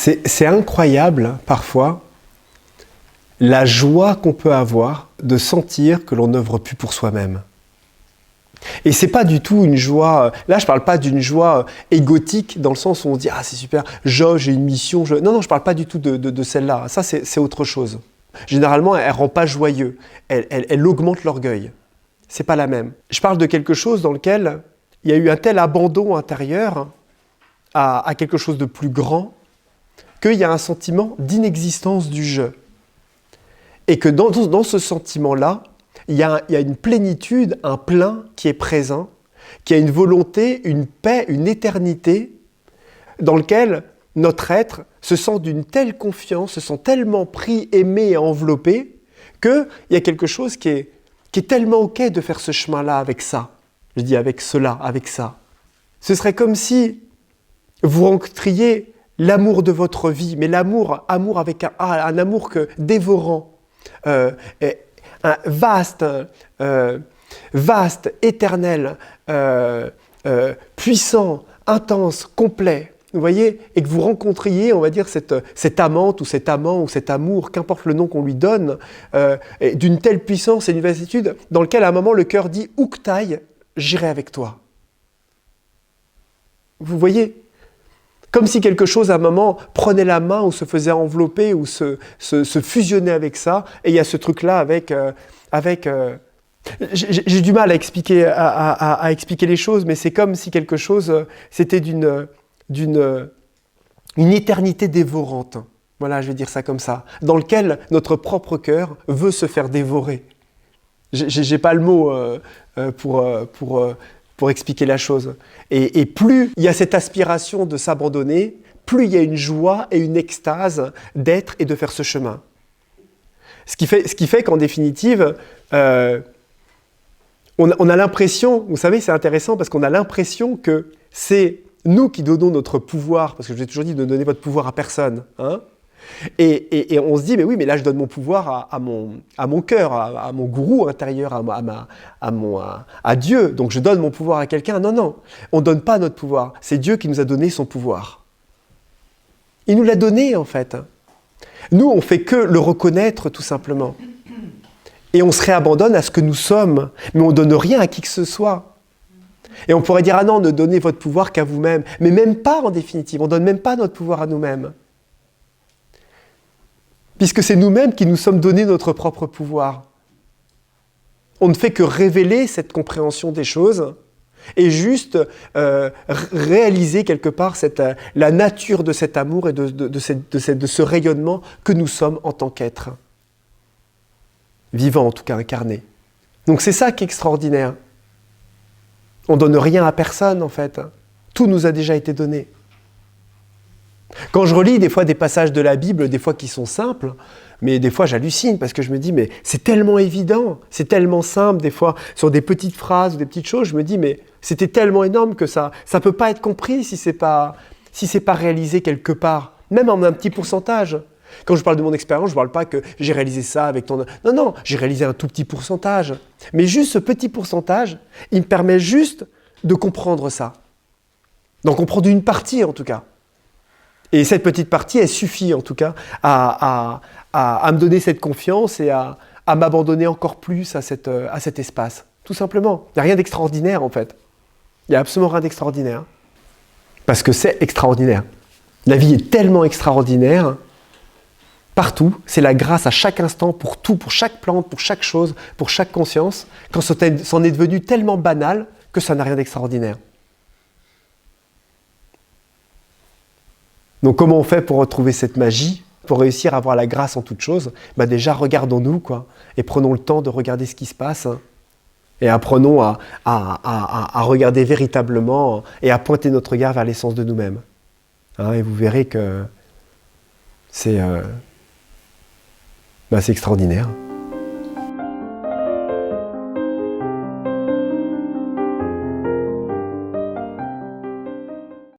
C'est incroyable, parfois, la joie qu'on peut avoir de sentir que l'on n'œuvre plus pour soi-même. Et c'est pas du tout une joie, là je parle pas d'une joie égotique dans le sens où on se dit « Ah c'est super, j'ai une mission, Non, je parle pas du tout de celle-là, ça c'est autre chose. Généralement, elle rend pas joyeux, elle augmente l'orgueil. C'est pas la même. Je parle de quelque chose dans lequel il y a eu un tel abandon intérieur à quelque chose de plus grand qu'il y a un sentiment d'inexistence du je. Et que dans ce sentiment-là, il y a une plénitude, un plein qui est présent, qui a une volonté, une paix, une éternité, dans lequel notre être se sent d'une telle confiance, se sent tellement pris, aimé et enveloppé, qu'il y a quelque chose qui est tellement OK de faire ce chemin-là avec ça. Je dis avec cela, avec ça. Ce serait comme si vous rencontriez l'amour de votre vie, mais amour avec un amour dévorant, vaste, éternel, puissant, intense, complet. Vous voyez, et que vous rencontriez, on va dire, cette amante ou cet amant ou cet amour, qu'importe le nom qu'on lui donne, d'une telle puissance et d'une vastitude, dans lequel à un moment le cœur dit « Où que t'ailles, j'irai avec toi ». Vous voyez ? Comme si quelque chose, à un moment, prenait la main ou se faisait envelopper ou se fusionnait avec ça. Et il y a ce truc-là avec j'ai du mal à expliquer les choses, mais c'est comme si quelque chose, c'était d'une éternité dévorante. Voilà, je vais dire ça comme ça. Dans lequel notre propre cœur veut se faire dévorer. J'ai pas le mot pour expliquer la chose. Et plus il y a cette aspiration de s'abandonner, plus il y a une joie et une extase d'être et de faire ce chemin. Ce qui fait qu'en définitive, on a l'impression, vous savez, c'est intéressant parce qu'on a l'impression que c'est nous qui donnons notre pouvoir, parce que je vous ai toujours dit de ne donner votre pouvoir à personne, hein. Et on se dit, mais oui, mais là je donne mon pouvoir à mon cœur, à mon gourou intérieur, à Dieu. Donc je donne mon pouvoir à quelqu'un. Non, on ne donne pas notre pouvoir. C'est Dieu qui nous a donné son pouvoir. Il nous l'a donné en fait. Nous, on ne fait que le reconnaître tout simplement. Et on se réabandonne à ce que nous sommes, mais on ne donne rien à qui que ce soit. Et on pourrait dire, ah non, ne donnez votre pouvoir qu'à vous-même. Mais même pas en définitive, on ne donne même pas notre pouvoir à nous-mêmes. Puisque c'est nous-mêmes qui nous sommes donné notre propre pouvoir. On ne fait que révéler cette compréhension des choses et juste réaliser quelque part la nature de cet amour et de ce rayonnement que nous sommes en tant qu'êtres. Vivants, en tout cas incarnés. Donc c'est ça qui est extraordinaire. On ne donne rien à personne en fait. Tout nous a déjà été donné. Quand je relis des fois des passages de la Bible, des fois qui sont simples, mais des fois j'hallucine parce que je me dis mais c'est tellement évident, c'est tellement simple des fois sur des petites phrases ou des petites choses, je me dis mais c'était tellement énorme que ça peut pas être compris si c'est pas réalisé quelque part, même en un petit pourcentage. Quand je parle de mon expérience, je ne parle pas que j'ai réalisé ça avec ton... Non, j'ai réalisé un tout petit pourcentage. Mais juste ce petit pourcentage, il me permet juste de comprendre ça. D'en comprendre une partie en tout cas. Et cette petite partie, elle suffit en tout cas à me donner cette confiance et à m'abandonner encore plus à cet espace. Tout simplement. Il n'y a rien d'extraordinaire en fait. Il n'y a absolument rien d'extraordinaire. Parce que c'est extraordinaire. La vie est tellement extraordinaire, partout, c'est la grâce à chaque instant, pour tout, pour chaque plante, pour chaque chose, pour chaque conscience, quand c'en est devenu tellement banal que ça n'a rien d'extraordinaire. Donc comment on fait pour retrouver cette magie, pour réussir à avoir la grâce en toute chose ? Déjà, regardons-nous, et prenons le temps de regarder ce qui se passe, et apprenons à regarder véritablement, et à pointer notre regard vers l'essence de nous-mêmes. Et vous verrez que c'est extraordinaire.